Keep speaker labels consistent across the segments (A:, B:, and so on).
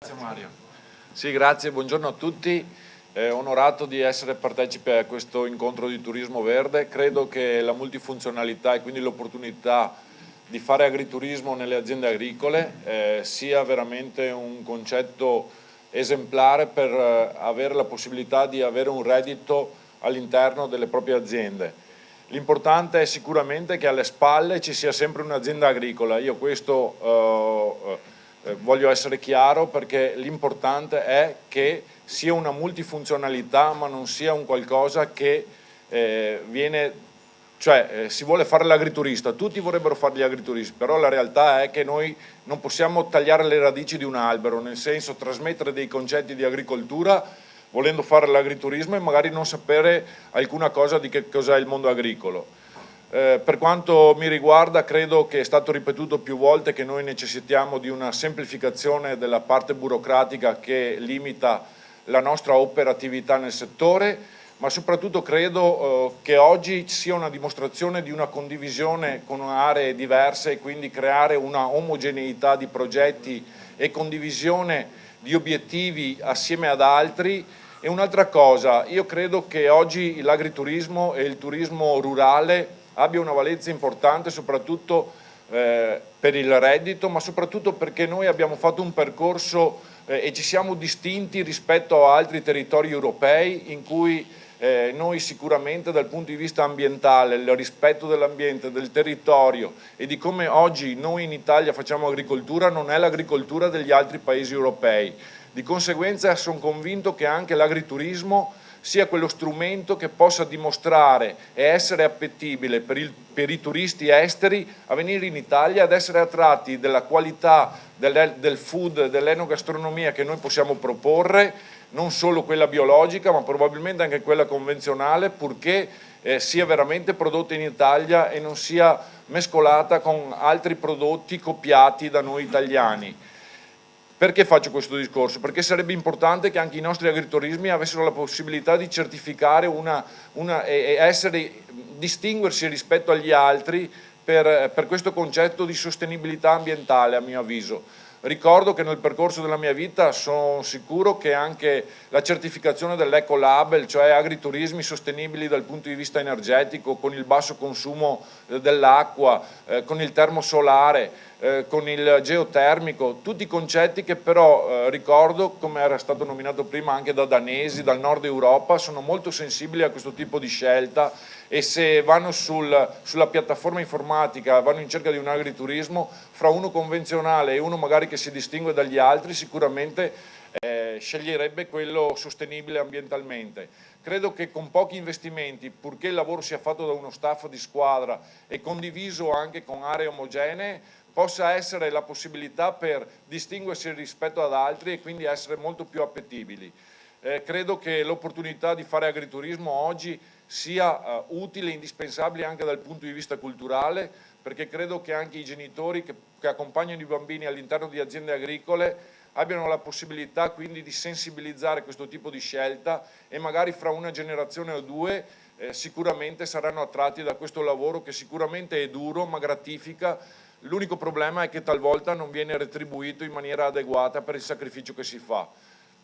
A: Grazie Mario. Sì, grazie, buongiorno a tutti. Onorato di essere partecipe a questo incontro di turismo verde. Credo che la multifunzionalità e quindi l'opportunità di fare agriturismo nelle aziende agricole sia veramente un concetto esemplare per avere la possibilità di avere un reddito all'interno delle proprie aziende. L'importante è sicuramente che alle spalle ci sia sempre un'azienda agricola. Io questo voglio essere chiaro, perché l'importante è che sia una multifunzionalità ma non sia un qualcosa che si vuole fare l'agrturista, tutti vorrebbero fare gli agrituristi, però la realtà è che noi non possiamo tagliare le radici di un albero, nel senso trasmettere dei concetti di agricoltura volendo fare l'agriturismo e magari non sapere alcuna cosa di che cos'è il mondo agricolo. Per quanto mi riguarda, credo che è stato ripetuto più volte che noi necessitiamo di una semplificazione della parte burocratica che limita la nostra operatività nel settore, ma soprattutto credo che oggi sia una dimostrazione di una condivisione con aree diverse e quindi creare una omogeneità di progetti e condivisione di obiettivi assieme ad altri. E un'altra cosa, io credo che oggi l'agriturismo e il turismo rurale abbia una valenza importante soprattutto per il reddito, ma soprattutto perché noi abbiamo fatto un percorso e ci siamo distinti rispetto a altri territori europei in cui noi sicuramente dal punto di vista ambientale, il rispetto dell'ambiente, del territorio e di come oggi noi in Italia facciamo agricoltura non è l'agricoltura degli altri paesi europei. Di conseguenza sono convinto che anche l'agriturismo sia quello strumento che possa dimostrare e essere appetibile per i turisti esteri a venire in Italia, ad essere attratti della qualità del food, dell'enogastronomia che noi possiamo proporre, non solo quella biologica ma probabilmente anche quella convenzionale, purché sia veramente prodotta in Italia e non sia mescolata con altri prodotti copiati da noi italiani. Perché faccio questo discorso? Perché sarebbe importante che anche i nostri agriturismi avessero la possibilità di certificare distinguersi rispetto agli altri per questo concetto di sostenibilità ambientale, a mio avviso. Ricordo che nel percorso della mia vita sono sicuro che anche la certificazione dell'Ecolabel, cioè agriturismi sostenibili dal punto di vista energetico, con il basso consumo dell'acqua, con il termosolare, con il geotermico, tutti concetti che però ricordo, come era stato nominato prima anche da danesi, dal nord Europa, sono molto sensibili a questo tipo di scelta e se vanno sulla piattaforma informatica, vanno in cerca di un agriturismo, fra uno convenzionale e uno magari che si distingue dagli altri, sicuramente sceglierebbe quello sostenibile ambientalmente. Credo che con pochi investimenti, purché il lavoro sia fatto da uno staff di squadra e condiviso anche con aree omogenee, possa essere la possibilità per distinguersi rispetto ad altri e quindi essere molto più appetibili. Credo che l'opportunità di fare agriturismo oggi sia utile e indispensabile anche dal punto di vista culturale, perché credo che anche i genitori che accompagnano i bambini all'interno di aziende agricole abbiano la possibilità quindi di sensibilizzare questo tipo di scelta e magari fra una generazione o due sicuramente saranno attratti da questo lavoro che sicuramente è duro ma gratifica. L'unico problema è che talvolta non viene retribuito in maniera adeguata per il sacrificio che si fa.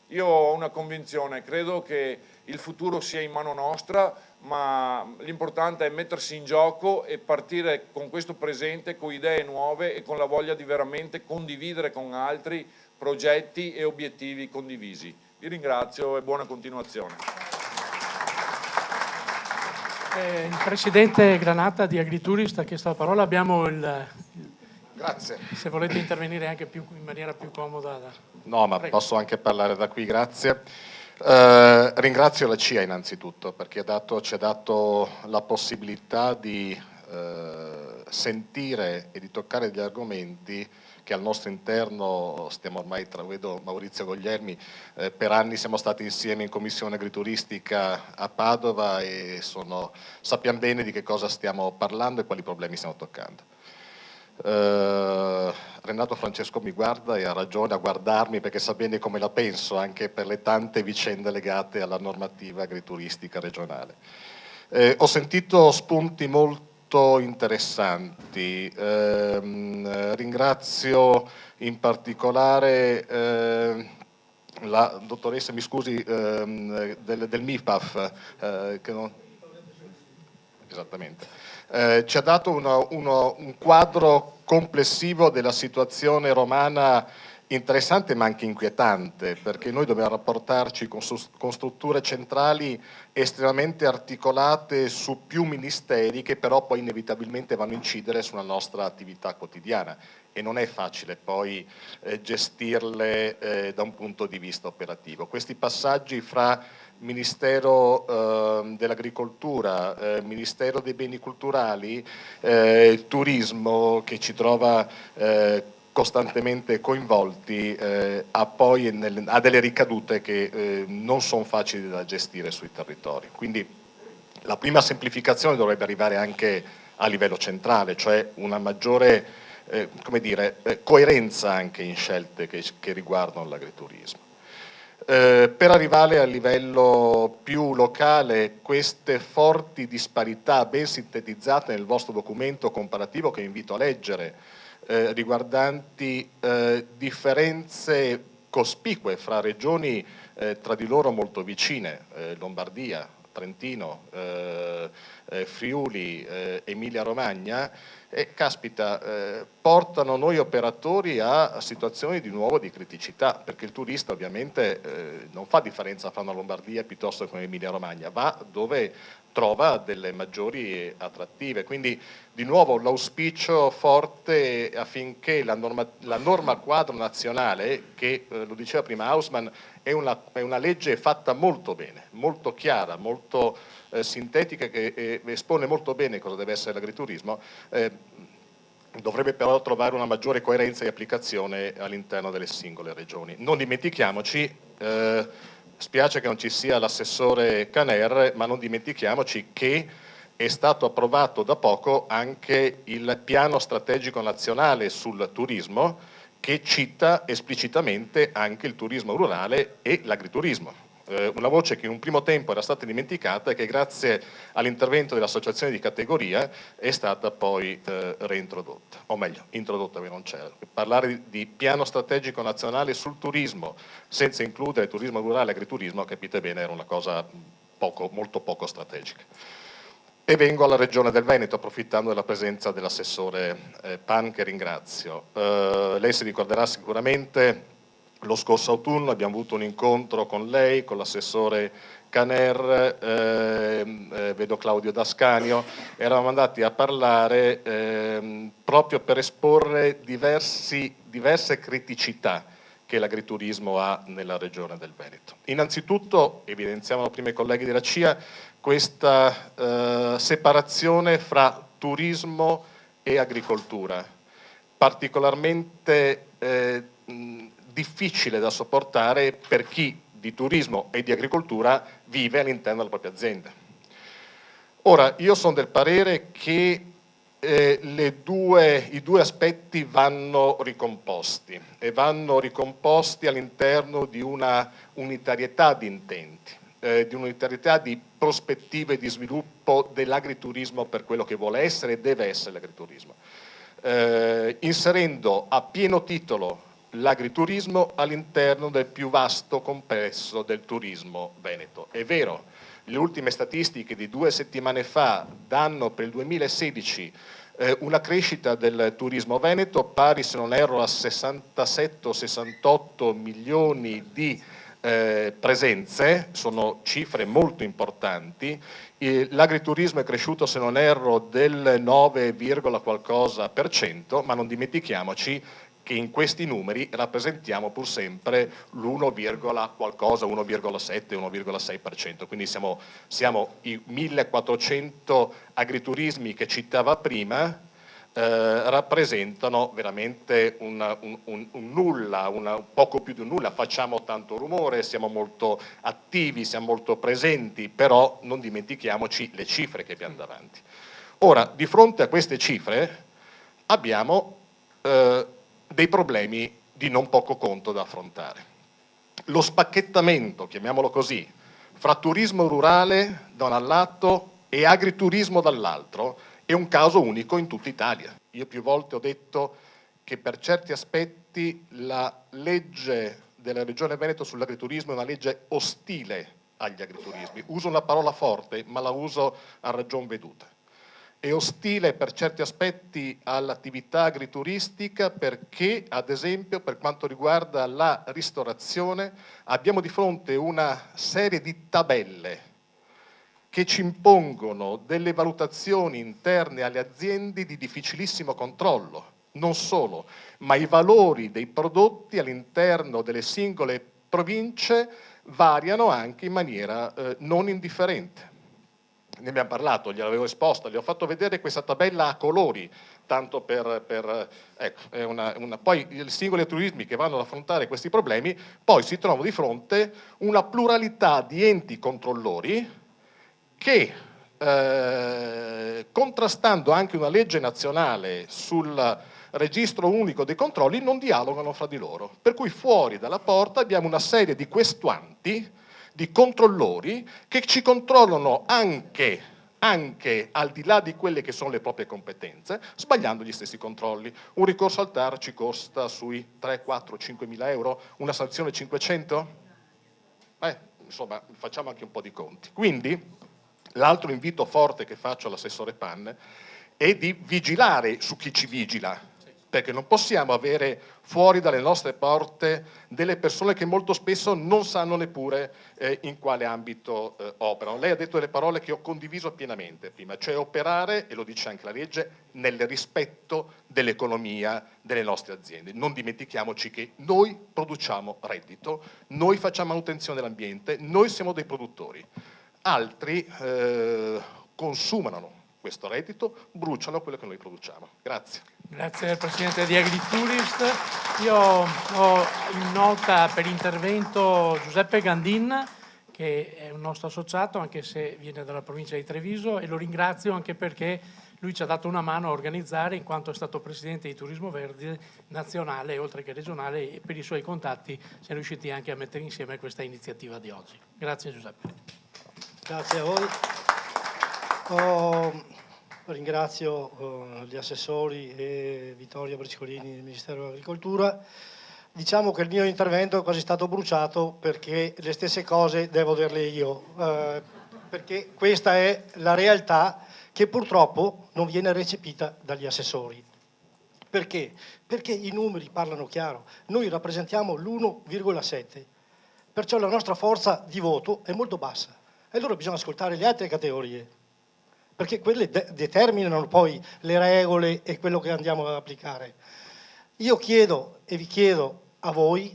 A: Io ho una convinzione, credo che il futuro sia in mano nostra, ma l'importante è mettersi in gioco e partire con questo presente, con idee nuove e con la voglia di veramente condividere con altri progetti e obiettivi condivisi. Vi ringrazio e buona continuazione.
B: Il presidente Granata di Agriturist ha chiesto la parola, abbiamo
C: Grazie.
B: se volete intervenire anche in maniera più comoda.
C: No, ma
B: Prego.
C: posso anche parlare da qui, grazie. Ringrazio la CIA innanzitutto perché ci ha dato la possibilità di sentire e di toccare degli argomenti che al nostro interno stiamo ormai, vedo Maurizio Guglielmi, per anni siamo stati insieme in commissione agrituristica a Padova e sappiamo bene di che cosa stiamo parlando e quali problemi stiamo toccando. Renato Francesco mi guarda e ha ragione a guardarmi perché sa bene come la penso anche per le tante vicende legate alla normativa agrituristica regionale. Ho sentito spunti molto molto interessanti. Ringrazio in particolare la dottoressa, mi scusi, del MIPAF, che non... Esattamente. Ci ha dato un quadro complessivo della situazione romana interessante ma anche inquietante, perché noi dobbiamo rapportarci con strutture centrali estremamente articolate su più ministeri che però poi inevitabilmente vanno a incidere sulla nostra attività quotidiana e non è facile poi gestirle da un punto di vista operativo. Questi passaggi fra Ministero dell'Agricoltura, Ministero dei Beni Culturali, Turismo, che ci trova costantemente coinvolti, ha delle ricadute che non sono facili da gestire sui territori. Quindi la prima semplificazione dovrebbe arrivare anche a livello centrale, cioè una maggiore coerenza anche in scelte che riguardano l'agriturismo. Per arrivare a livello più locale, queste forti disparità ben sintetizzate nel vostro documento comparativo che invito a leggere, riguardanti differenze cospicue fra regioni tra di loro molto vicine, Lombardia, Trentino, Friuli, Emilia-Romagna, portano noi operatori a situazioni di nuovo di criticità, perché il turista ovviamente non fa differenza fra una Lombardia piuttosto che un'Emilia-Romagna, va dove trova delle maggiori attrattive. Quindi di nuovo l'auspicio forte affinché la norma quadro nazionale, che lo diceva prima Hausmann, è una legge fatta molto bene, molto chiara, molto sintetica, che espone molto bene cosa deve essere l'agriturismo, dovrebbe però trovare una maggiore coerenza di applicazione all'interno delle singole regioni. Non dimentichiamoci, spiace che non ci sia l'assessore Caner, ma non dimentichiamoci che è stato approvato da poco anche il piano strategico nazionale sul turismo, che cita esplicitamente anche il turismo rurale e l'agriturismo. Una voce che in un primo tempo era stata dimenticata e che grazie all'intervento dell'associazione di categoria è stata poi reintrodotta, o meglio, introdotta perché non c'era. Parlare di piano strategico nazionale sul turismo senza includere turismo rurale e agriturismo, capite bene, era una cosa molto poco strategica. E vengo alla Regione del Veneto, approfittando della presenza dell'assessore Pan, che ringrazio. Lei si ricorderà sicuramente, lo scorso autunno abbiamo avuto un incontro con lei, con l'assessore Caner, vedo Claudio Dascanio, eravamo andati a parlare proprio per esporre diverse criticità che l'agriturismo ha nella Regione del Veneto. Innanzitutto, evidenziavano prima i colleghi della CIA, questa separazione fra turismo e agricoltura, particolarmente difficile da sopportare per chi di turismo e di agricoltura vive all'interno della propria azienda. Ora, io sono del parere che i due aspetti vanno ricomposti e vanno ricomposti all'interno di una unitarietà di intenti, di un'unitarietà di prospettive di sviluppo dell'agriturismo per quello che vuole essere e deve essere l'agriturismo, inserendo a pieno titolo l'agriturismo all'interno del più vasto complesso del turismo veneto. È vero, le ultime statistiche di 2 settimane fa danno per il 2016 una crescita del turismo veneto pari, se non erro, a 67 o 68 milioni di presenze, sono cifre molto importanti. L'agriturismo è cresciuto, se non erro, del 9, qualcosa per cento, ma non dimentichiamoci che in questi numeri rappresentiamo pur sempre l'1, qualcosa, 1,7, 1,6%, quindi siamo i 1400 agriturismi che citava prima, rappresentano veramente un nulla, poco più di un nulla. Facciamo tanto rumore, siamo molto attivi, siamo molto presenti, però non dimentichiamoci le cifre che abbiamo davanti. Ora, di fronte a queste cifre abbiamo dei problemi di non poco conto da affrontare. Lo spacchettamento, chiamiamolo così, fra turismo rurale da un lato e agriturismo dall'altro è un caso unico in tutta Italia. Io più volte ho detto che per certi aspetti la legge della Regione Veneto sull'agriturismo è una legge ostile agli agriturismi. Uso una parola forte, ma la uso a ragion veduta. È ostile per certi aspetti all'attività agrituristica perché, ad esempio, per quanto riguarda la ristorazione, abbiamo di fronte una serie di tabelle che ci impongono delle valutazioni interne alle aziende di difficilissimo controllo. Non solo, ma i valori dei prodotti all'interno delle singole province variano anche in maniera non indifferente. Ne abbiamo parlato, gliel'avevo esposta, gli ho fatto vedere questa tabella a colori, tanto ecco, poi i singoli turismi che vanno ad affrontare questi problemi poi si trovano di fronte una pluralità di enti controllori che, contrastando anche una legge nazionale sul registro unico dei controlli, non dialogano fra di loro. Per cui fuori dalla porta abbiamo una serie di questuanti, di controllori, che ci controllano anche al di là di quelle che sono le proprie competenze, sbagliando gli stessi controlli. Un ricorso al TAR ci costa sui 3, 4, 5 mila euro, una sanzione 500? Insomma, facciamo anche un po' di conti. Quindi, l'altro invito forte che faccio all'assessore Panne è di vigilare su chi ci vigila, perché non possiamo avere fuori dalle nostre porte delle persone che molto spesso non sanno neppure in quale ambito operano. Lei ha detto delle parole che ho condiviso pienamente prima, cioè operare, e lo dice anche la legge, nel rispetto dell'economia delle nostre aziende. Non dimentichiamoci che noi produciamo reddito, noi facciamo manutenzione dell'ambiente, noi siamo dei produttori. Altri consumano questo reddito, bruciano quello che noi produciamo. Grazie.
B: Grazie al Presidente di Agritourist. Io ho in nota per intervento Giuseppe Gandin, che è un nostro associato, anche se viene dalla provincia di Treviso, e lo ringrazio anche perché lui ci ha dato una mano a organizzare, in quanto è stato Presidente di Turismo Verde nazionale, oltre che regionale, e per i suoi contatti siamo riusciti anche a mettere insieme questa iniziativa di oggi. Grazie Giuseppe.
D: Grazie a voi. Ringrazio gli assessori e Vittoria Briccolini del Ministero dell'Agricoltura. Diciamo che il mio intervento è quasi stato bruciato perché le stesse cose devo dirle io, perché questa è la realtà che purtroppo non viene recepita dagli assessori. Perché? Perché i numeri parlano chiaro. Noi rappresentiamo l'1,7, perciò la nostra forza di voto è molto bassa. E allora bisogna ascoltare le altre categorie, perché quelle determinano poi le regole e quello che andiamo ad applicare. Io chiedo e vi chiedo a voi,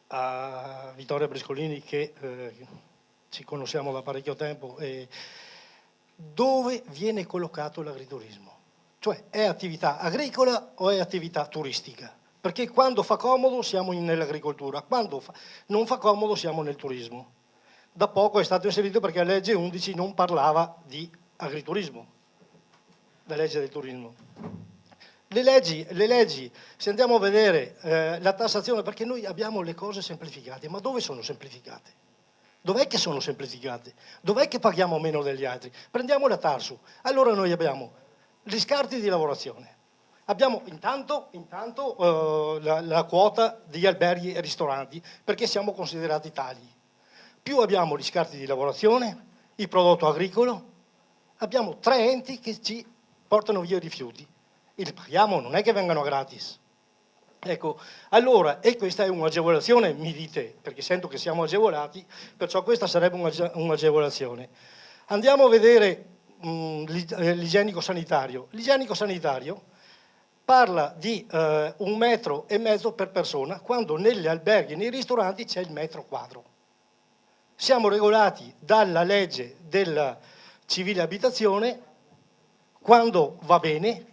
D: a Vittoria Briscolini, che ci conosciamo da parecchio tempo, dove viene collocato l'agriturismo? Cioè è attività agricola o è attività turistica? Perché quando fa comodo siamo nell'agricoltura, quando non fa comodo siamo nel turismo. Da poco è stato inserito perché la legge 11 non parlava di agriturismo, la legge del turismo. Le leggi, se andiamo a vedere la tassazione, perché noi abbiamo le cose semplificate, ma dove sono semplificate? Dov'è che sono semplificate? Dov'è che paghiamo meno degli altri? Prendiamo la Tarsu, allora noi abbiamo gli scarti di lavorazione, abbiamo intanto la quota degli alberghi e ristoranti, perché siamo considerati tali. Più abbiamo gli scarti di lavorazione, il prodotto agricolo, abbiamo 3 enti che ci portano via i rifiuti e li paghiamo, non è che vengano gratis. Ecco, allora, e questa è un'agevolazione, mi dite, perché sento che siamo agevolati, perciò questa sarebbe un'agevolazione. Andiamo a vedere l'igienico sanitario. L'igienico sanitario parla di 1,5 metri per persona, quando negli alberghi e nei ristoranti c'è il metro quadro. Siamo regolati dalla legge della civile abitazione quando va bene,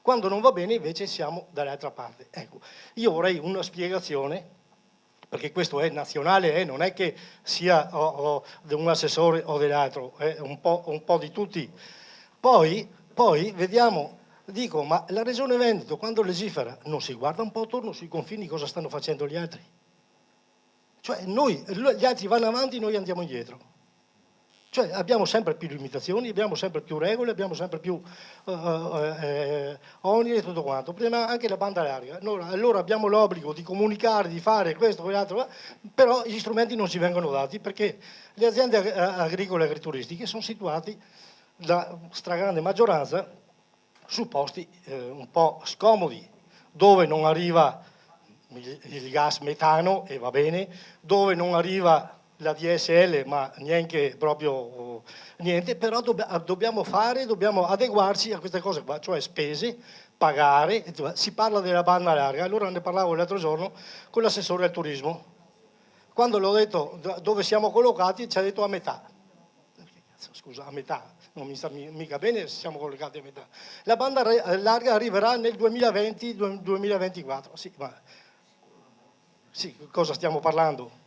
D: quando non va bene invece siamo dall'altra parte. Ecco, io vorrei una spiegazione, perché questo è nazionale, non è che sia di un assessore o dell'altro, è un po' di tutti. Poi vediamo, dico, ma la Regione Veneto quando legifera non si guarda un po' attorno sui confini cosa stanno facendo gli altri? Cioè gli altri vanno avanti, noi andiamo indietro. Cioè abbiamo sempre più limitazioni, abbiamo sempre più regole, abbiamo sempre più oneri e tutto quanto. Prima anche la banda larga. Allora abbiamo l'obbligo di comunicare, di fare questo, quell'altro, però gli strumenti non ci vengono dati perché le aziende agricole e agrituristiche sono situate, la stragrande maggioranza, su posti un po' scomodi, dove non arriva il gas metano e va bene, dove non arriva la DSL, ma neanche proprio niente, però dobbiamo adeguarci a queste cose qua, cioè spese, pagare, si parla della banda larga, allora ne parlavo l'altro giorno con l'assessore al turismo, quando l'ho detto dove siamo collocati ci ha detto a metà. Scusa, a metà, non mi sta mica bene se siamo collocati a metà. La banda larga arriverà nel 2020-2024, sì, ma sì, cosa stiamo parlando?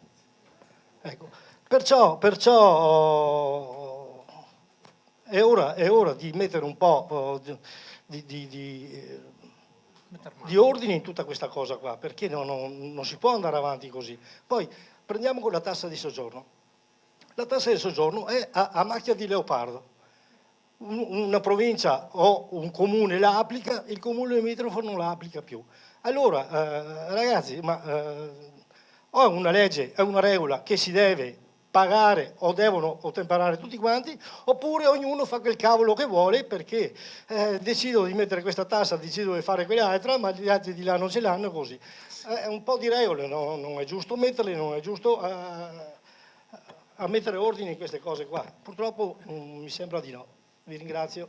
D: Ecco. Perciò è ora di mettere un po' di ordine in tutta questa cosa qua, perché non si può andare avanti così. Poi prendiamo con la tassa di soggiorno. La tassa di soggiorno è a macchia di leopardo. Una provincia o un comune la applica, il comune limitrofo non la applica più. Allora, ragazzi, o è una legge, è una regola che si deve pagare o devono ottemperare tutti quanti, oppure ognuno fa quel cavolo che vuole perché decido di mettere questa tassa, decido di fare quell'altra, ma gli altri di là non ce l'hanno così. È un po' di regole, no? Non è giusto metterle, non è giusto a mettere ordine in queste cose qua. Purtroppo mi sembra di no. Vi ringrazio.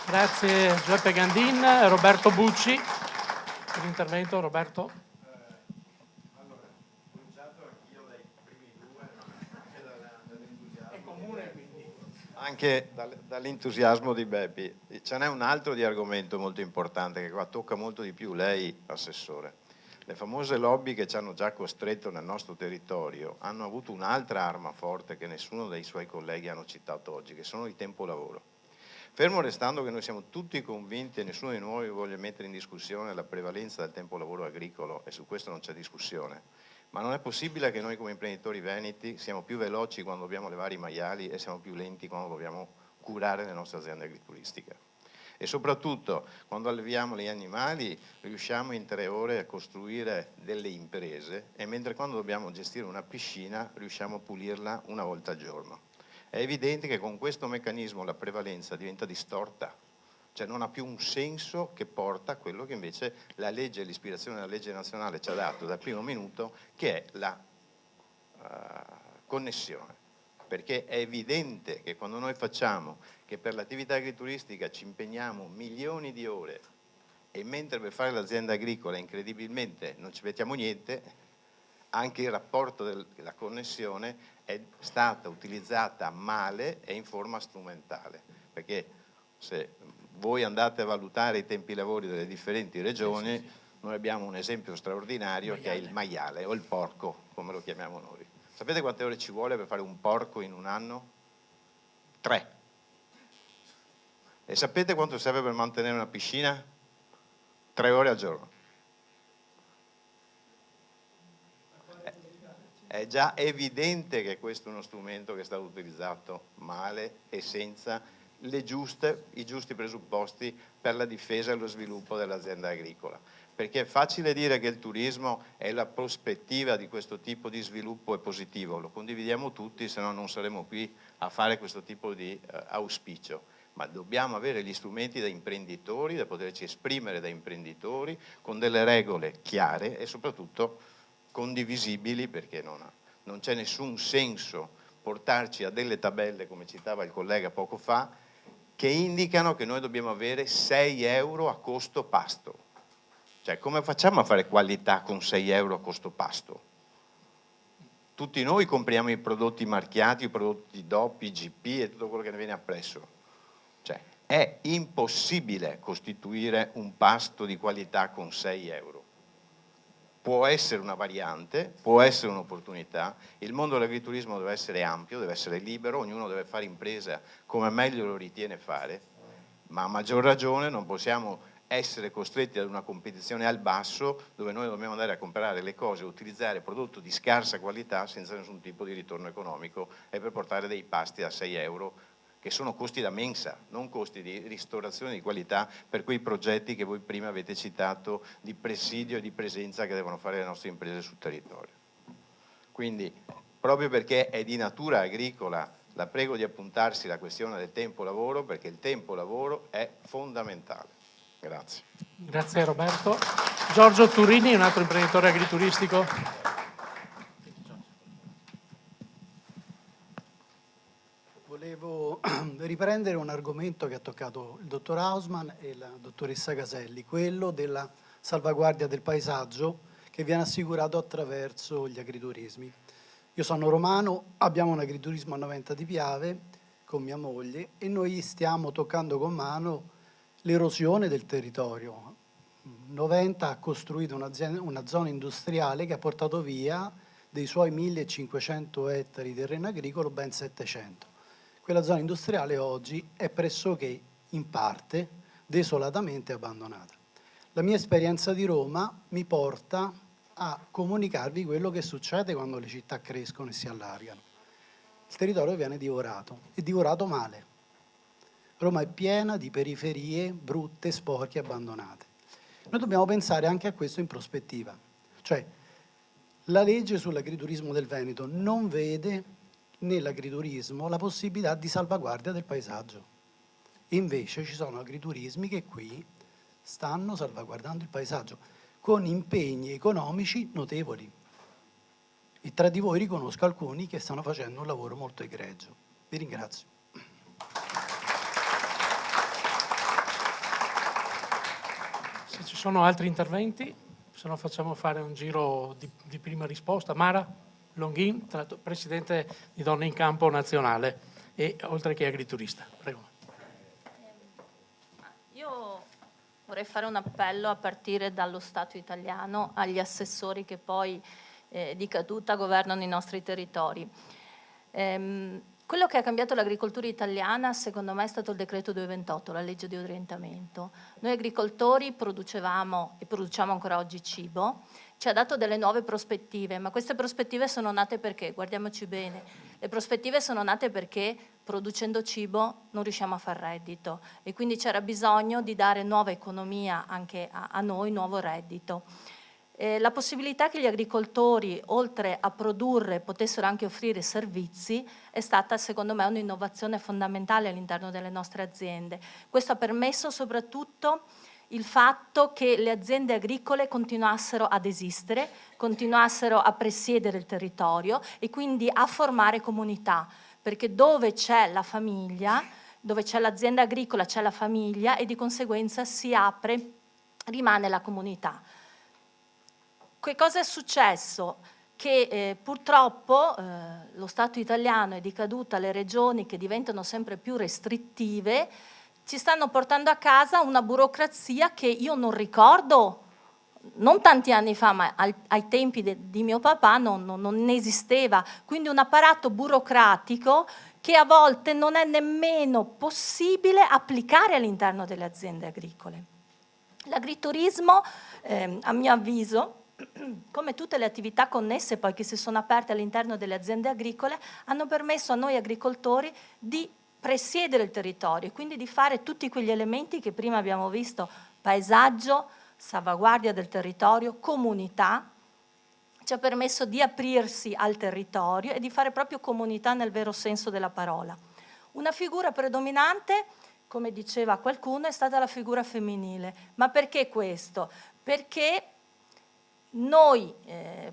B: Grazie Giuseppe Gandin. Roberto Bucci per l'intervento. Roberto.
E: Allora, cominciato anch'io dai primi due, anche dall'entusiasmo. È comune quindi. Anche dall'entusiasmo di Beppi. Ce n'è un altro di argomento molto importante che qua tocca molto di più lei, assessore. Le famose lobby che ci hanno già costretto nel nostro territorio hanno avuto un'altra arma forte che nessuno dei suoi colleghi hanno citato oggi, che sono il tempo lavoro. Fermo restando che noi siamo tutti convinti e nessuno di noi voglia mettere in discussione la prevalenza del tempo lavoro agricolo, e su questo non c'è discussione, ma non è possibile che noi come imprenditori veneti siamo più veloci quando dobbiamo levare i maiali e siamo più lenti quando dobbiamo curare le nostre aziende agrituristiche. E soprattutto quando alleviamo gli animali riusciamo in 3 ore a costruire delle imprese, e mentre quando dobbiamo gestire una piscina riusciamo a pulirla una volta al giorno. È evidente che con questo meccanismo la prevalenza diventa distorta, cioè non ha più un senso che porta a quello che invece la legge e l'ispirazione della legge nazionale ci ha dato dal primo minuto, che è la connessione. Perché è evidente che quando noi facciamo che per l'attività agrituristica ci impegniamo milioni di ore e mentre per fare l'azienda agricola incredibilmente non ci mettiamo niente, anche il rapporto della connessione è stata utilizzata male e in forma strumentale, perché se voi andate a valutare i tempi lavori delle differenti regioni, noi abbiamo un esempio straordinario che è il maiale o il porco, come lo chiamiamo noi. Sapete quante ore ci vuole per fare un porco in un anno? 3. E sapete quanto serve per mantenere una piscina? 3 ore al giorno. È già evidente che questo è uno strumento che è stato utilizzato male e senza i giusti presupposti per la difesa e lo sviluppo dell'azienda agricola. Perché è facile dire che il turismo è la prospettiva di questo tipo di sviluppo è positivo, lo condividiamo tutti, se no non saremo qui a fare questo tipo di auspicio, ma dobbiamo avere gli strumenti da imprenditori, da poterci esprimere da imprenditori, con delle regole chiare e soprattutto condivisibili, perché non c'è nessun senso portarci a delle tabelle, come citava il collega poco fa, che indicano che noi dobbiamo avere 6 euro a costo pasto. Cioè, come facciamo a fare qualità con 6 euro a costo pasto? Tutti noi compriamo i prodotti marchiati, i prodotti DOP, IGP e tutto quello che ne viene appresso. Cioè, è impossibile costituire un pasto di qualità con 6 euro. Può essere una variante, può essere un'opportunità, il mondo dell'agriturismo deve essere ampio, deve essere libero, ognuno deve fare impresa come meglio lo ritiene fare, ma a maggior ragione non possiamo essere costretti ad una competizione al basso dove noi dobbiamo andare a comprare le cose, utilizzare prodotto di scarsa qualità senza nessun tipo di ritorno economico e per portare dei pasti a 6 euro che sono costi da mensa, non costi di ristorazione di qualità per quei progetti che voi prima avete citato di presidio e di presenza che devono fare le nostre imprese sul territorio. Quindi, proprio perché è di natura agricola, la prego di appuntarsi la questione del tempo lavoro, perché il tempo lavoro è fondamentale. Grazie.
B: Grazie Roberto. Giorgio Turini, un altro imprenditore agrituristico.
F: Volevo riprendere un argomento che ha toccato il dottor Hausmann e la dottoressa Caselli, quello della salvaguardia del paesaggio che viene assicurato attraverso gli agriturismi. Io sono romano, abbiamo un agriturismo a Noventa di Piave con mia moglie e noi stiamo toccando con mano l'erosione del territorio. Noventa ha costruito una zona industriale che ha portato via dei suoi 1500 ettari di terreno agricolo ben 700. Quella zona industriale oggi è pressoché in parte desolatamente abbandonata. La mia esperienza di Roma mi porta a comunicarvi quello che succede quando le città crescono e si allargano. Il territorio viene divorato, e divorato male. Roma è piena di periferie brutte, sporche, abbandonate. Noi dobbiamo pensare anche a questo in prospettiva. Cioè, la legge sull'agriturismo del Veneto non vede nell'agriturismo la possibilità di salvaguardia del paesaggio. Invece ci sono agriturismi che qui stanno salvaguardando il paesaggio con impegni economici notevoli. E tra di voi riconosco alcuni che stanno facendo un lavoro molto egregio. Vi ringrazio.
B: Se ci sono altri interventi, se no facciamo fare un giro di prima risposta. Mara Longhin, presidente di Donne in Campo Nazionale e oltre che agriturista. Prego.
G: Io vorrei fare un appello a partire dallo Stato italiano agli assessori che poi di caduta governano i nostri territori. Quello che ha cambiato l'agricoltura italiana secondo me è stato il decreto 228, la legge di orientamento. Noi agricoltori producevamo e produciamo ancora oggi cibo, ci ha dato delle nuove prospettive, ma queste prospettive sono nate perché? Guardiamoci bene, le prospettive sono nate perché producendo cibo non riusciamo a far reddito e quindi c'era bisogno di dare nuova economia anche a noi, nuovo reddito. La possibilità che gli agricoltori, oltre a produrre, potessero anche offrire servizi è stata, secondo me, un'innovazione fondamentale all'interno delle nostre aziende. Questo ha permesso soprattutto il fatto che le aziende agricole continuassero ad esistere, continuassero a presiedere il territorio e quindi a formare comunità, perché dove c'è la famiglia, dove c'è l'azienda agricola, c'è la famiglia e di conseguenza si apre, rimane la comunità. Che cosa è successo? Che purtroppo lo Stato italiano è di caduta, le regioni che diventano sempre più restrittive ci stanno portando a casa una burocrazia che io non ricordo, non tanti anni fa, ma ai tempi di mio papà non esisteva. Quindi un apparato burocratico che a volte non è nemmeno possibile applicare all'interno delle aziende agricole. L'agriturismo, a mio avviso, come tutte le attività connesse poi che si sono aperte all'interno delle aziende agricole, hanno permesso a noi agricoltori di presiedere il territorio e quindi di fare tutti quegli elementi che prima abbiamo visto: paesaggio, salvaguardia del territorio, comunità. Ci ha permesso di aprirsi al territorio e di fare proprio comunità nel vero senso della parola. Una figura predominante, come diceva qualcuno, è stata la figura femminile. Ma perché questo? Perché noi,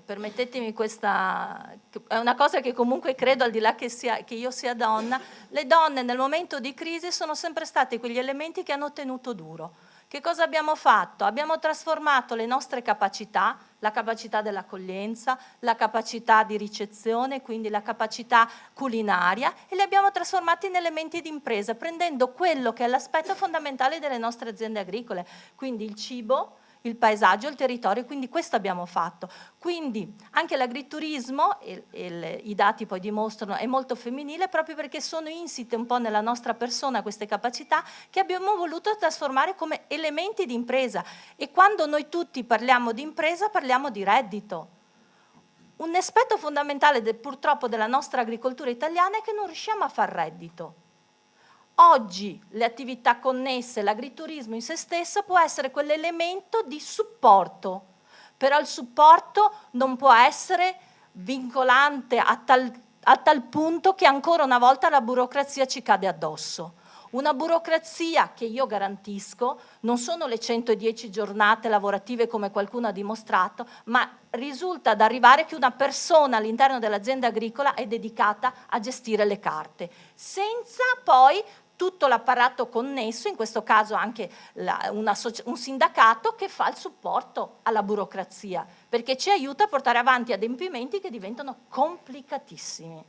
G: permettetemi questa, è una cosa che comunque credo, al di là che io sia donna, le donne nel momento di crisi sono sempre state quegli elementi che hanno tenuto duro. Che cosa abbiamo fatto? Abbiamo trasformato le nostre capacità, la capacità dell'accoglienza, la capacità di ricezione, quindi la capacità culinaria, e le abbiamo trasformate in elementi di impresa, prendendo quello che è l'aspetto fondamentale delle nostre aziende agricole, quindi il cibo, il paesaggio, il territorio, quindi questo abbiamo fatto. Quindi anche l'agriturismo, i dati poi dimostrano, è molto femminile proprio perché sono insite un po' nella nostra persona queste capacità che abbiamo voluto trasformare come elementi di impresa. E quando noi tutti parliamo di impresa parliamo di reddito. Un aspetto fondamentale purtroppo della nostra agricoltura italiana è che non riusciamo a far reddito. Oggi le attività connesse, l'agriturismo in se stesso può essere quell'elemento di supporto, però il supporto non può essere vincolante a tal punto che ancora una volta la burocrazia ci cade addosso. Una burocrazia che io garantisco non sono le 110 giornate lavorative come qualcuno ha dimostrato, ma risulta ad arrivare che una persona all'interno dell'azienda agricola è dedicata a gestire le carte, senza poi tutto l'apparato connesso, in questo caso anche un sindacato che fa il supporto alla burocrazia, perché ci aiuta a portare avanti adempimenti che diventano complicatissimi.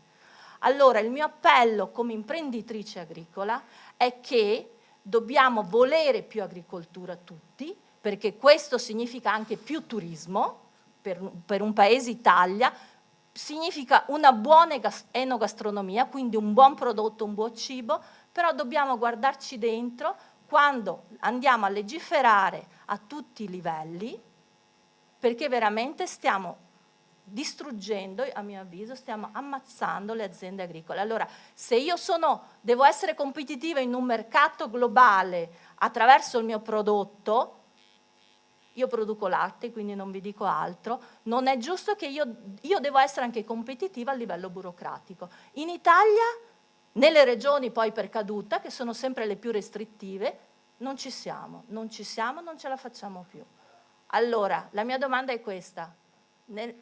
G: Allora il mio appello come imprenditrice agricola è che dobbiamo volere più agricoltura tutti, perché questo significa anche più turismo per un paese Italia, significa una buona enogastronomia, quindi un buon prodotto, un buon cibo, però dobbiamo guardarci dentro quando andiamo a legiferare a tutti i livelli, perché veramente stiamo distruggendo, a mio avviso, stiamo ammazzando le aziende agricole. Allora, se io devo essere competitiva in un mercato globale attraverso il mio prodotto, io produco latte, quindi non vi dico altro, non è giusto che io devo essere anche competitiva a livello burocratico. In Italia, nelle regioni poi per caduta, che sono sempre le più restrittive, non ci siamo, non ce la facciamo più. Allora, la mia domanda è questa.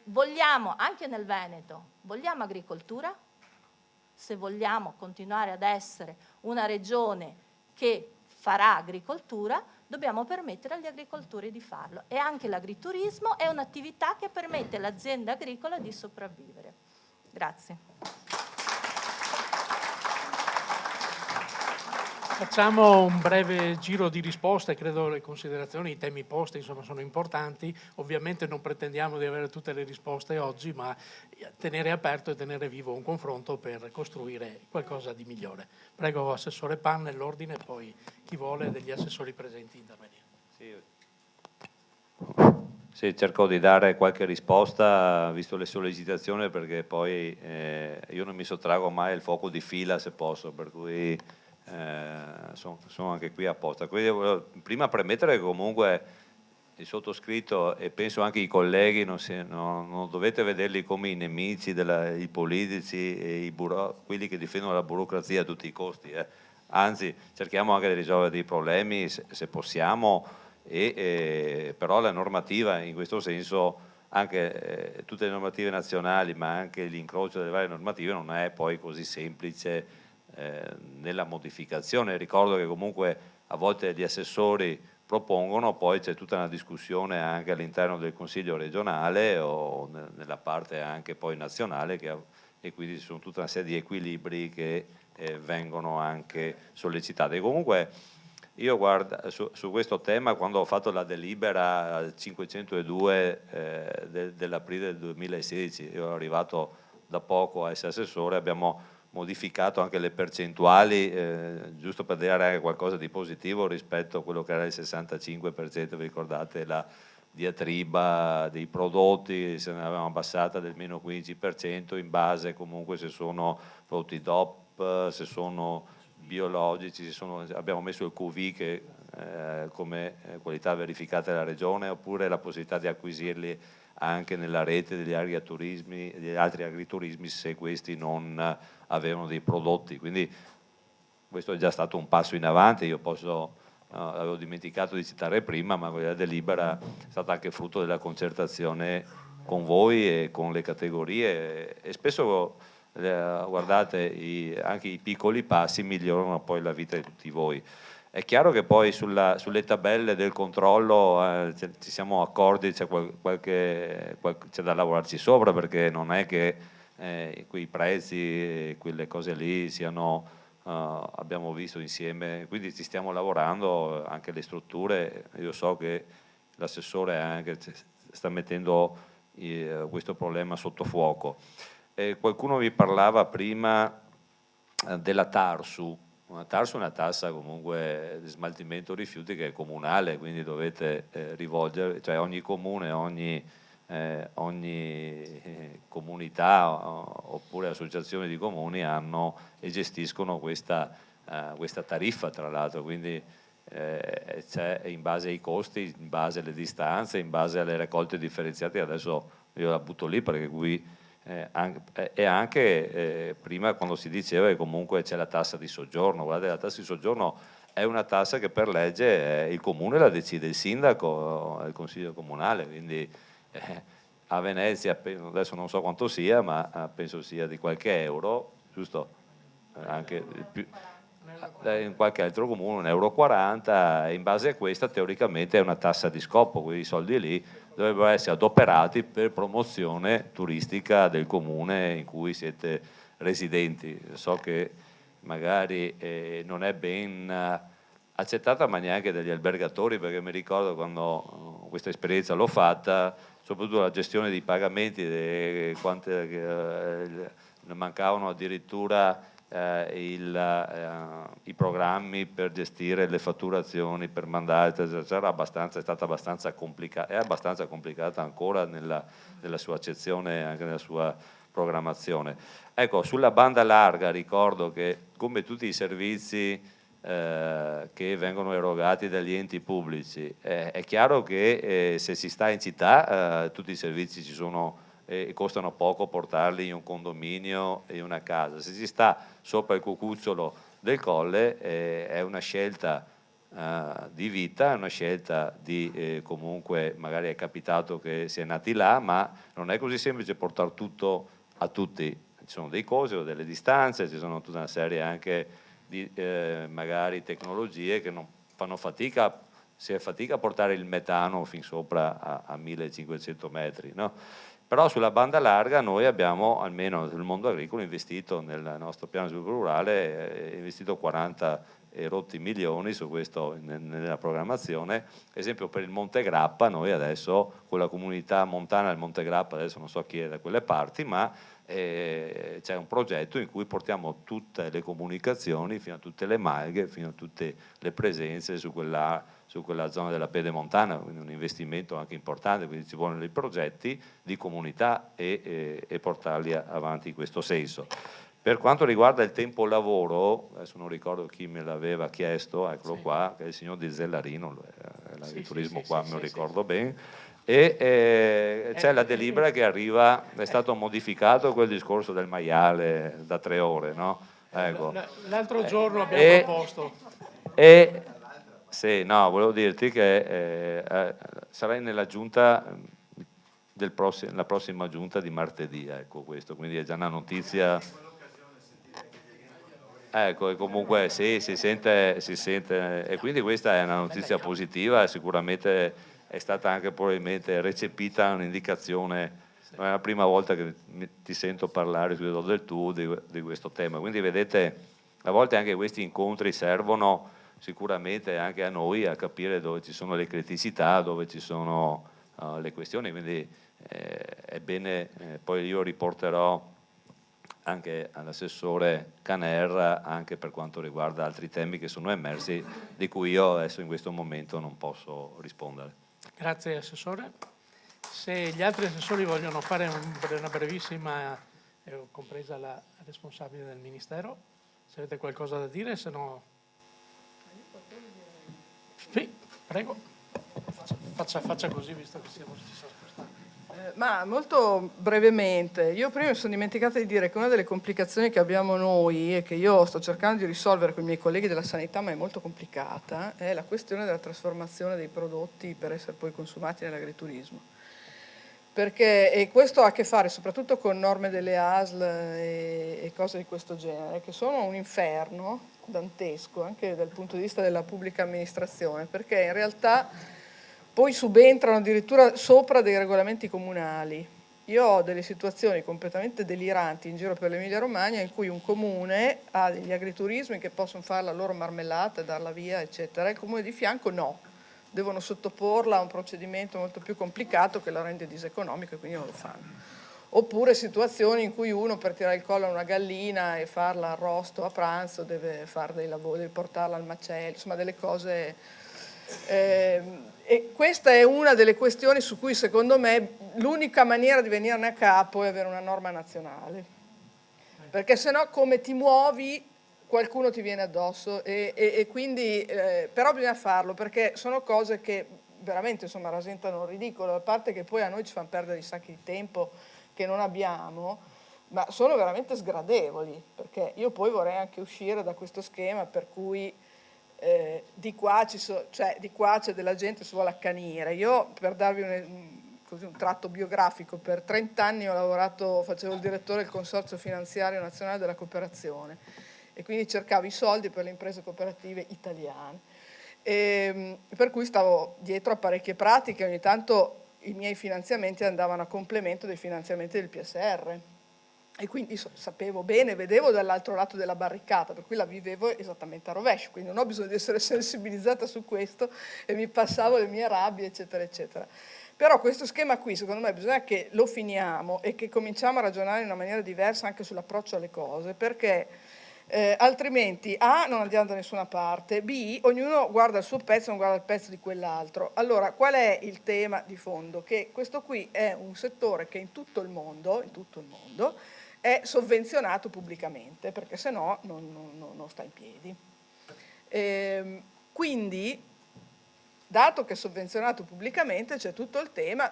G: Vogliamo, anche nel Veneto, vogliamo agricoltura? Se vogliamo continuare ad essere una regione che farà agricoltura, dobbiamo permettere agli agricoltori di farlo. E anche l'agriturismo è un'attività che permette all'azienda agricola di sopravvivere. Grazie.
B: Facciamo un breve giro di risposte, credo le considerazioni, i temi posti insomma sono importanti, ovviamente non pretendiamo di avere tutte le risposte oggi, ma tenere aperto e tenere vivo un confronto per costruire qualcosa di migliore. Prego Assessore Pan nell'ordine, poi chi vuole degli assessori presenti intervenire.
H: Sì, cerco di dare qualche risposta, visto le sollecitazioni, perché poi io non mi sottraggo mai al fuoco di fila se posso, per cui sono anche qui apposta. Quindi volevo prima premettere che comunque il sottoscritto e penso anche i colleghi non dovete vederli come i nemici, i politici e quelli che difendono la burocrazia a tutti i costi. Anzi, cerchiamo anche di risolvere dei problemi se possiamo, però la normativa in questo senso, anche tutte le normative nazionali, ma anche l'incrocio delle varie normative non è poi così semplice nella modificazione. Ricordo che comunque a volte gli assessori propongono, poi c'è tutta una discussione anche all'interno del Consiglio regionale o nella parte anche poi nazionale, e quindi ci sono tutta una serie di equilibri che vengono anche sollecitati. Comunque io guardo su questo tema, quando ho fatto la delibera 502 dell'aprile del 2016, io ero arrivato da poco a essere assessore, abbiamo modificato anche le percentuali, giusto per dare anche qualcosa di positivo rispetto a quello che era il 65%, vi ricordate la diatriba dei prodotti, se ne avevamo abbassata del meno 15% in base comunque se sono prodotti DOP, se sono biologici, abbiamo messo il QV che come qualità verificata dalla regione, oppure la possibilità di acquisirli anche nella rete degli altri agriturismi se questi non avevano dei prodotti. Quindi questo è già stato un passo in avanti. Io avevo dimenticato di citare prima, ma quella delibera è stata anche frutto della concertazione con voi e con le categorie, e spesso guardate anche i piccoli passi migliorano poi la vita di tutti voi. È chiaro che poi sulle tabelle del controllo ci siamo accorti, c'è da lavorarci sopra, perché non è che quei prezzi, quelle cose lì abbiamo visto insieme, quindi ci stiamo lavorando, anche le strutture. Io so che l'assessore anche sta mettendo questo problema sotto fuoco. Qualcuno vi parlava prima della TARSU. Una TARSU è una tassa comunque di smaltimento rifiuti che è comunale, quindi dovete rivolgere, cioè ogni comune, ogni comunità oppure associazione di comuni hanno e gestiscono questa tariffa, tra l'altro, quindi c'è in base ai costi, in base alle distanze, in base alle raccolte differenziate. Adesso io la butto lì perché qui e anche prima quando si diceva che comunque c'è la tassa di soggiorno. Guardate, la tassa di soggiorno è una tassa che per legge il comune la decide il sindaco, il consiglio comunale, quindi a Venezia adesso non so quanto sia, ma penso sia di qualche euro, giusto? Anche più, in qualche altro comune 1,40 euro, in base a questa teoricamente è una tassa di scopo, quei soldi lì dovrebbero essere adoperati per promozione turistica del comune in cui siete residenti. So che magari non è ben accettata, ma neanche dagli albergatori, perché mi ricordo quando questa esperienza l'ho fatta, soprattutto la gestione dei pagamenti, mancavano addirittura i programmi per gestire le fatturazioni, per mandare, è stata abbastanza complicata, è abbastanza complicata ancora nella sua accezione, anche nella sua programmazione. Ecco, sulla banda larga ricordo che come tutti i servizi che vengono erogati dagli enti pubblici, è chiaro che se si sta in città tutti i servizi ci sono e costano poco portarli in un condominio e in una casa. Se si sta sopra il cucuzzolo del colle è una scelta di vita, è una scelta di comunque magari è capitato che si è nati là, ma non è così semplice portare tutto a tutti. Ci sono dei costi, delle distanze, ci sono tutta una serie anche di magari tecnologie che non fanno fatica, si è fatica a portare il metano fin sopra a 1500 metri, no? Però sulla banda larga noi abbiamo, almeno nel mondo agricolo, investito nel nostro piano di sviluppo rurale, investito 40 e rotti milioni su questo nella programmazione. Ad esempio per il Monte Grappa noi adesso con la comunità montana del Monte Grappa, adesso non so chi è da quelle parti, ma c'è un progetto in cui portiamo tutte le comunicazioni fino a tutte le malghe, fino a tutte le presenze su quella zona della pedemontana, quindi un investimento anche importante, quindi ci vogliono dei progetti di comunità e portarli avanti in questo senso. Per quanto riguarda il tempo lavoro, adesso non ricordo chi me l'aveva chiesto, eccolo qua, che è il signor Di Zellarino, l'agriturismo qua me lo ricordo bene, e c'è la delibera che arriva, è stato modificato quel discorso del maiale da 3 ore, no? Ecco.
B: L'altro giorno abbiamo proposto.
H: Sì, no, volevo dirti che sarai nella giunta la prossima giunta di martedì, ecco questo, quindi è già una notizia. Ecco, e comunque sì, si sente, e quindi questa è una notizia positiva e sicuramente è stata anche probabilmente recepita un'indicazione, non è la prima volta che ti sento parlare del tuo di questo tema, quindi vedete, a volte anche questi incontri servono sicuramente anche a noi a capire dove ci sono le criticità, dove ci sono le questioni, quindi è bene, poi io riporterò anche all'assessore Caner anche per quanto riguarda altri temi che sono emersi, di cui io adesso in questo momento non posso rispondere.
B: Grazie Assessore. Se gli altri assessori vogliono fare una brevissima, compresa la responsabile del Ministero, se avete qualcosa da dire, se no... Sì, prego. Faccia così, visto che ci siamo spostati.
I: Ma molto brevemente, io prima mi sono dimenticata di dire che una delle complicazioni che abbiamo noi e che io sto cercando di risolvere con i miei colleghi della sanità, ma è molto complicata, è la questione della trasformazione dei prodotti per essere poi consumati nell'agriturismo. E questo ha a che fare soprattutto con norme delle ASL e cose di questo genere, che sono un inferno dantesco anche dal punto di vista della pubblica amministrazione, perché in realtà poi subentrano addirittura sopra dei regolamenti comunali. Io ho delle situazioni completamente deliranti in giro per l'Emilia Romagna in cui un comune ha degli agriturismi che possono fare la loro marmellata, darla via, eccetera, e il comune di fianco no. devono sottoporla a un procedimento molto più complicato che la rende diseconomica e quindi non lo fanno. Oppure situazioni in cui uno per tirare il collo a una gallina e farla arrosto a pranzo deve fare dei lavori, deve portarla al macello, insomma delle cose. E questa è una delle questioni su cui secondo me l'unica maniera di venirne a capo è avere una norma nazionale. Perché sennò come ti muovi qualcuno ti viene addosso e quindi però bisogna farlo perché sono cose che veramente insomma rasentano il ridicolo, a parte che poi a noi ci fanno perdere i sacchi di tempo che non abbiamo, ma sono veramente sgradevoli, perché io poi vorrei anche uscire da questo schema per cui di qua c'è della gente che si vuole accanire. Io, per darvi un tratto biografico, per 30 anni ho lavorato, facevo il direttore del Consorzio Finanziario Nazionale della Cooperazione e quindi cercavo i soldi per le imprese cooperative italiane. Per cui stavo dietro a parecchie pratiche, ogni tanto i miei finanziamenti andavano a complemento dei finanziamenti del PSR e quindi sapevo bene, vedevo dall'altro lato della barricata, per cui la vivevo esattamente a rovescio, quindi non ho bisogno di essere sensibilizzata su questo e mi passavo le mie rabbie eccetera eccetera. Però questo schema qui secondo me bisogna che lo finiamo e che cominciamo a ragionare in una maniera diversa anche sull'approccio alle cose, perché altrimenti A, non andiamo da nessuna parte, B, ognuno guarda il suo pezzo, non guarda il pezzo di quell'altro. Allora, qual è il tema di fondo? Che questo qui è un settore che in tutto il mondo è sovvenzionato pubblicamente, perché se no non sta in piedi. Quindi, dato che è sovvenzionato pubblicamente, c'è tutto il tema,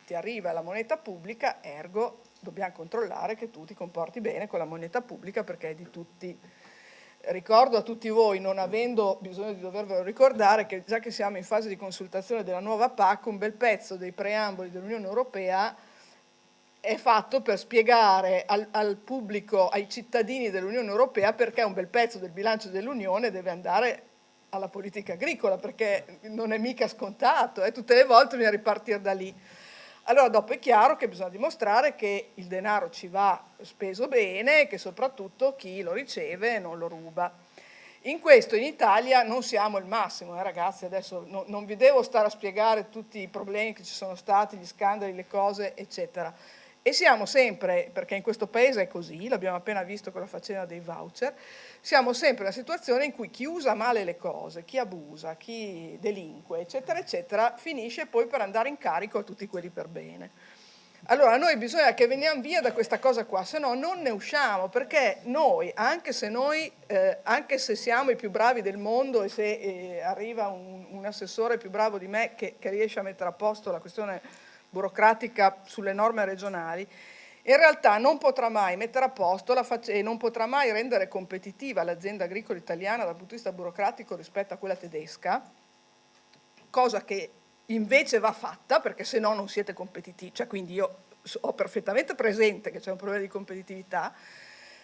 I: ti arriva la moneta pubblica, ergo dobbiamo controllare che tu ti comporti bene con la moneta pubblica perché è di tutti. Ricordo a tutti voi, non avendo bisogno di dovervelo ricordare, che già che siamo in fase di consultazione della nuova PAC, un bel pezzo dei preamboli dell'Unione Europea è fatto per spiegare al pubblico, ai cittadini dell'Unione Europea perché un bel pezzo del bilancio dell'Unione deve andare alla politica agricola, perché non è mica scontato, tutte le volte bisogna ripartire da lì. Allora dopo è chiaro che bisogna dimostrare che il denaro ci va speso bene e che soprattutto chi lo riceve non lo ruba. In questo in Italia non siamo il massimo, ragazzi, adesso non vi devo stare a spiegare tutti i problemi che ci sono stati, gli scandali, le cose, eccetera. E siamo sempre, perché in questo paese è così, l'abbiamo appena visto con la faccenda dei voucher, siamo sempre in una situazione in cui chi usa male le cose, chi abusa, chi delinque, eccetera, eccetera, finisce poi per andare in carico a tutti quelli per bene. Allora noi bisogna che veniamo via da questa cosa qua, se no non ne usciamo, perché noi, anche se siamo i più bravi del mondo e se arriva un assessore più bravo di me che riesce a mettere a posto la questione burocratica sulle norme regionali, in realtà non potrà mai mettere a posto e non potrà mai rendere competitiva l'azienda agricola italiana dal punto di vista burocratico rispetto a quella tedesca, cosa che invece va fatta perché se no non siete competitivi, cioè quindi io ho perfettamente presente che c'è un problema di competitività,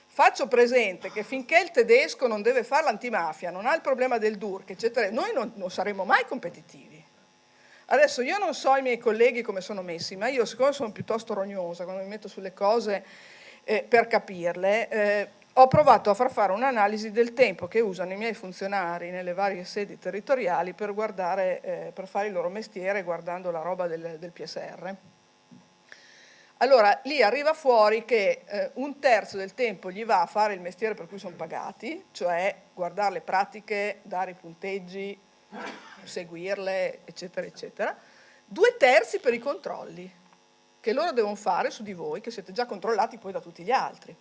I: faccio presente che finché il tedesco non deve fare l'antimafia, non ha il problema del DURC, eccetera, noi non saremo mai competitivi. Adesso io non so i miei colleghi come sono messi, ma io siccome sono piuttosto rognosa quando mi metto sulle cose per capirle, ho provato a far fare un'analisi del tempo che usano i miei funzionari nelle varie sedi territoriali per guardare, per fare il loro mestiere guardando la roba del PSR. Allora lì arriva fuori che un terzo del tempo gli va a fare il mestiere per cui sono pagati, cioè guardare le pratiche, dare i punteggi, seguirle, eccetera, eccetera. 2/3 per i controlli che loro devono fare su di voi, che siete già controllati poi da tutti gli altri,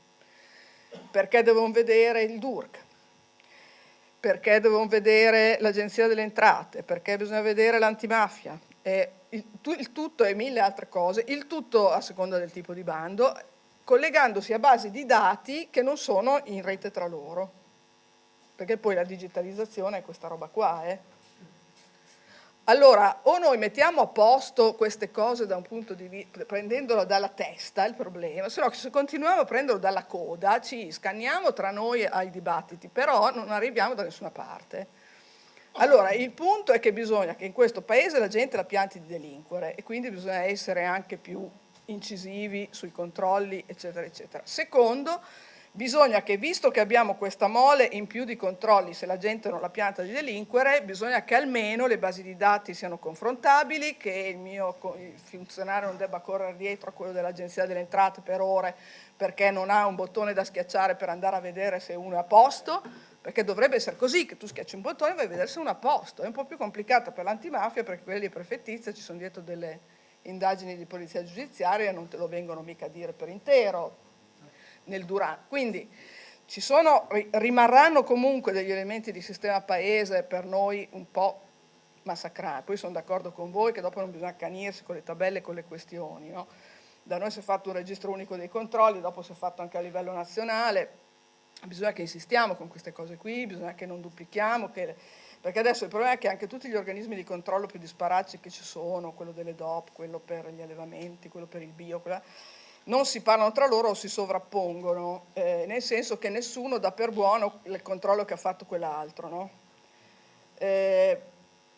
I: perché devono vedere il DURC, perché devono vedere l'Agenzia delle Entrate, perché bisogna vedere l'antimafia, il tutto e 1000 altre cose, il tutto a seconda del tipo di bando, collegandosi a basi di dati che non sono in rete tra loro, perché poi la digitalizzazione è questa roba qua, Allora, o noi mettiamo a posto queste cose da un punto di vista, prendendolo dalla testa il problema, se no se continuiamo a prenderlo dalla coda ci scanniamo tra noi ai dibattiti, però non arriviamo da nessuna parte. Allora, il punto è che bisogna che in questo paese la gente la pianti di delinquere e quindi bisogna essere anche più incisivi sui controlli, eccetera, eccetera. Secondo, Bisogna che, visto che abbiamo questa mole in più di controlli, se la gente non la pianta di delinquere, bisogna che almeno le basi di dati siano confrontabili, che il funzionario non debba correre dietro a quello dell'Agenzia delle Entrate per ore perché non ha un bottone da schiacciare per andare a vedere se uno è a posto, perché dovrebbe essere così, che tu schiacci un bottone e vai a vedere se uno è a posto. È un po' più complicata per l'antimafia, perché quelli prefettizie ci sono dietro delle indagini di polizia giudiziaria e non te lo vengono mica a dire per intero nel durante. Quindi rimarranno comunque degli elementi di sistema paese per noi un po' massacranti. Poi sono d'accordo con voi che dopo non bisogna accanirsi con le tabelle e con le questioni, no? Da noi si è fatto un registro unico dei controlli, dopo si è fatto anche a livello nazionale, bisogna che insistiamo con queste cose qui, bisogna che non duplichiamo, perché adesso il problema è che anche tutti gli organismi di controllo più disparati che ci sono, quello delle DOP, quello per gli allevamenti, quello per il bio, non si parlano tra loro o si sovrappongono, nel senso che nessuno dà per buono il controllo che ha fatto quell'altro, no?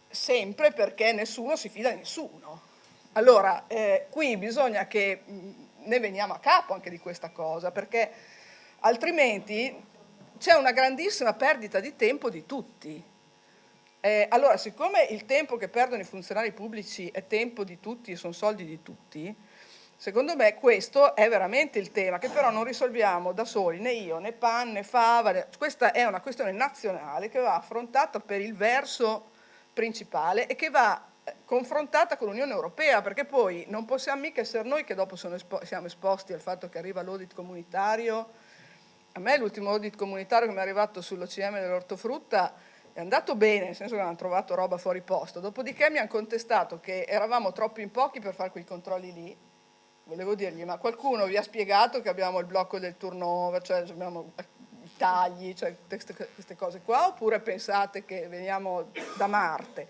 I: Sempre perché nessuno si fida di nessuno. Allora, qui bisogna che ne veniamo a capo anche di questa cosa, perché altrimenti c'è una grandissima perdita di tempo di tutti. Allora, siccome il tempo che perdono i funzionari pubblici è tempo di tutti e sono soldi di tutti, secondo me questo è veramente il tema, che però non risolviamo da soli, né io, né Pan, né Fava. Questa è una questione nazionale che va affrontata per il verso principale e che va confrontata con l'Unione Europea, perché poi non possiamo mica essere noi che dopo siamo esposti al fatto che arriva l'audit comunitario. A me l'ultimo audit comunitario che mi è arrivato sull'OCM dell'ortofrutta è andato bene, nel senso che hanno trovato roba fuori posto, dopodiché mi hanno contestato che eravamo troppo in pochi per fare quei controlli lì. Volevo dirgli, ma qualcuno vi ha spiegato che abbiamo il blocco del turnover, cioè abbiamo i tagli, cioè queste cose qua, oppure pensate che veniamo da Marte?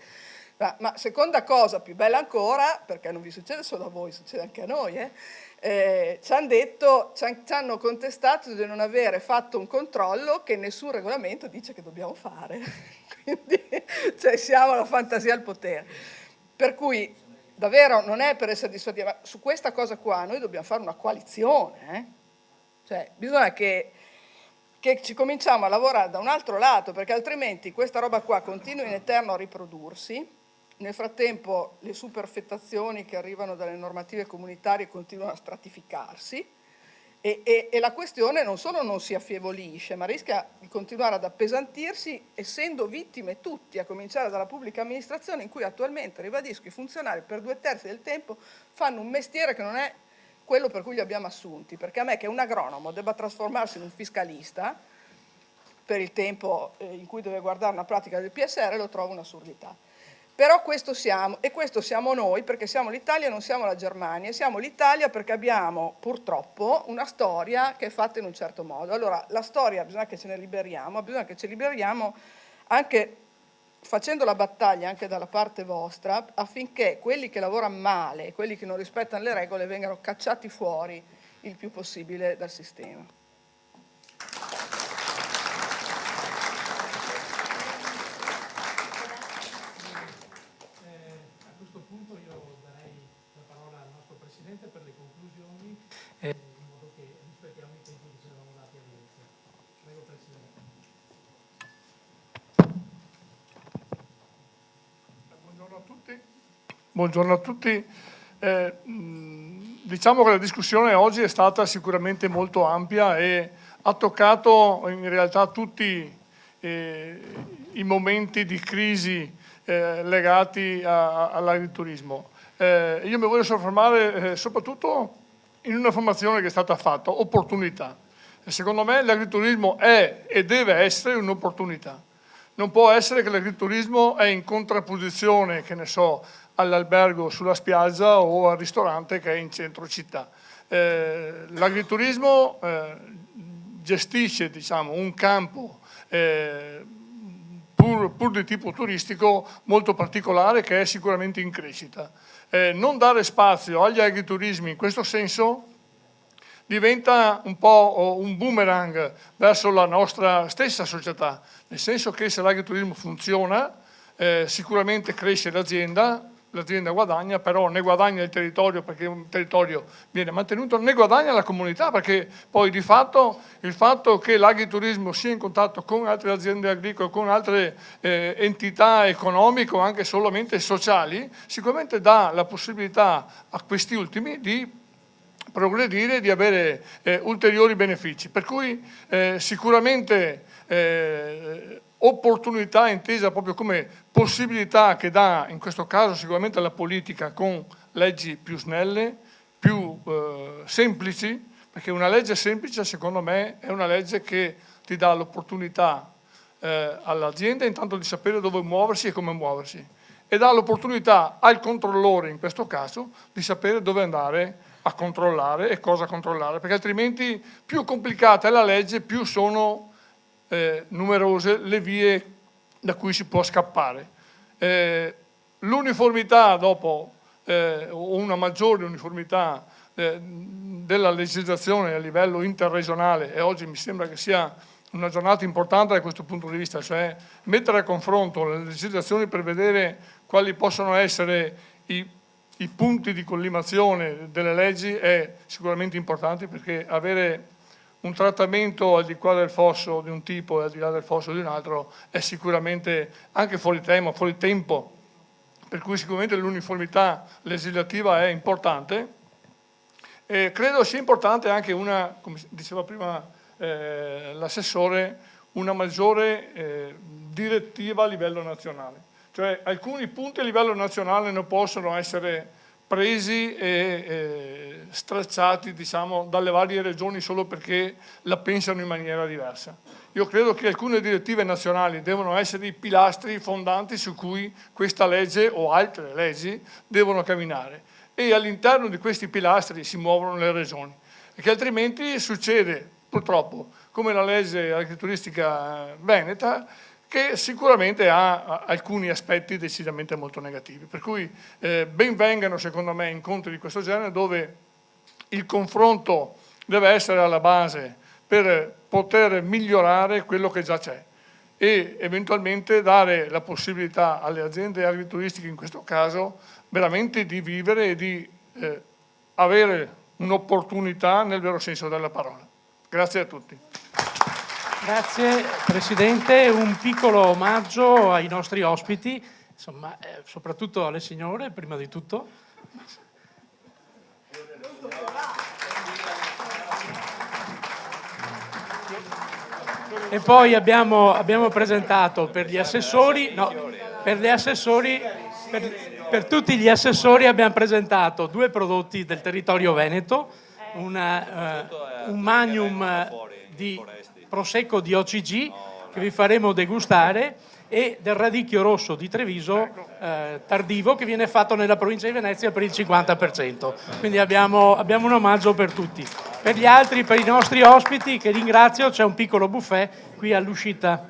I: Ma seconda cosa più bella ancora, perché non vi succede solo a voi, succede anche a noi, ci hanno contestato di non avere fatto un controllo che nessun regolamento dice che dobbiamo fare. Quindi cioè, siamo alla fantasia al potere. Per cui davvero non è per essere soddisfatti, ma su questa cosa qua noi dobbiamo fare una coalizione. Cioè, bisogna che ci cominciamo a lavorare da un altro lato, perché altrimenti questa roba qua continua in eterno a riprodursi. Nel frattempo le superfettazioni che arrivano dalle normative comunitarie continuano a stratificarsi e la questione non solo non si affievolisce, ma rischia di continuare ad appesantirsi, essendo vittime tutti, a cominciare dalla pubblica amministrazione, in cui attualmente, ribadisco, i funzionari per 2/3 del tempo fanno un mestiere che non è quello per cui li abbiamo assunti, perché a me che un agronomo debba trasformarsi in un fiscalista per il tempo in cui deve guardare una pratica del PSR lo trovo un'assurdità. Però questo siamo, e questo siamo noi, perché siamo l'Italia, non siamo la Germania, siamo l'Italia perché abbiamo purtroppo una storia che è fatta in un certo modo. Allora la storia bisogna che ce ne liberiamo, bisogna che ce liberiamo anche facendo la battaglia anche dalla parte vostra, affinché quelli che lavorano male, quelli che non rispettano le regole, vengano cacciati fuori il più possibile dal sistema.
B: A questo punto io darei la parola al nostro Presidente per le conclusioni, in modo che rispettiamo i tempi che ci eravamo dati all'inizio. Prego, Presidente.
J: Buongiorno a tutti. Buongiorno a tutti. Diciamo che la discussione oggi è stata sicuramente molto ampia e ha toccato in realtà tutti i momenti di crisi legati all'agriturismo. Io mi voglio soffermare soprattutto in una formazione che è stata fatta, opportunità. Secondo me l'agriturismo è e deve essere un'opportunità. Non può essere che l'agriturismo è in contrapposizione, che ne so, all'albergo sulla spiaggia o al ristorante che è in centro città. L'agriturismo gestisce, diciamo, un campo pur di tipo turistico molto particolare che è sicuramente in crescita. Non dare spazio agli agriturismi in questo senso diventa un po' un boomerang verso la nostra stessa società, nel senso che se l'agriturismo funziona sicuramente cresce l'azienda, l'azienda guadagna, però ne guadagna il territorio perché un territorio viene mantenuto, ne guadagna la comunità perché poi di fatto il fatto che l'agriturismo sia in contatto con altre aziende agricole, con altre entità economiche o anche solamente sociali, sicuramente dà la possibilità a questi ultimi di progredire, di avere ulteriori benefici. Per cui sicuramente opportunità intesa proprio come possibilità che dà in questo caso sicuramente la politica con leggi più snelle, più semplici, perché una legge semplice secondo me è una legge che ti dà l'opportunità all'azienda intanto di sapere dove muoversi e come muoversi e dà l'opportunità al controllore in questo caso di sapere dove andare a controllare e cosa controllare, perché altrimenti più complicata è la legge, più sono numerose le vie da cui si può scappare. L'uniformità dopo, o una maggiore uniformità della legislazione a livello interregionale, e oggi mi sembra che sia una giornata importante da questo punto di vista, cioè mettere a confronto le legislazioni per vedere quali possono essere i punti di collimazione delle leggi è sicuramente importante, perché avere un trattamento al di qua del fosso di un tipo e al di là del fosso di un altro è sicuramente anche fuori tema, fuori tempo, per cui sicuramente l'uniformità legislativa è importante. Credo sia importante anche una, come diceva prima l'assessore, una maggiore direttiva a livello nazionale. Cioè alcuni punti a livello nazionale non possono essere presi e stracciati, diciamo, dalle varie regioni solo perché la pensano in maniera diversa. Io credo che alcune direttive nazionali devono essere i pilastri fondanti su cui questa legge o altre leggi devono camminare e all'interno di questi pilastri si muovono le regioni, perché altrimenti succede purtroppo come la legge agrituristica veneta, che sicuramente ha alcuni aspetti decisamente molto negativi. Per cui ben vengano secondo me incontri di questo genere dove il confronto deve essere alla base per poter migliorare quello che già c'è e eventualmente dare la possibilità alle aziende agrituristiche in questo caso veramente di vivere e di avere un'opportunità nel vero senso della parola. Grazie a tutti.
B: Grazie Presidente, un piccolo omaggio ai nostri ospiti, insomma, soprattutto alle signore prima di tutto. E poi abbiamo presentato per gli assessori, per tutti gli assessori abbiamo presentato 2 prodotti del territorio veneto, un magnum di prosecco di OCG che vi faremo degustare e del radicchio rosso di Treviso tardivo che viene fatto nella provincia di Venezia per il 50%. Quindi abbiamo un omaggio per tutti. Per gli altri, per i nostri ospiti che ringrazio, c'è un piccolo buffet qui all'uscita.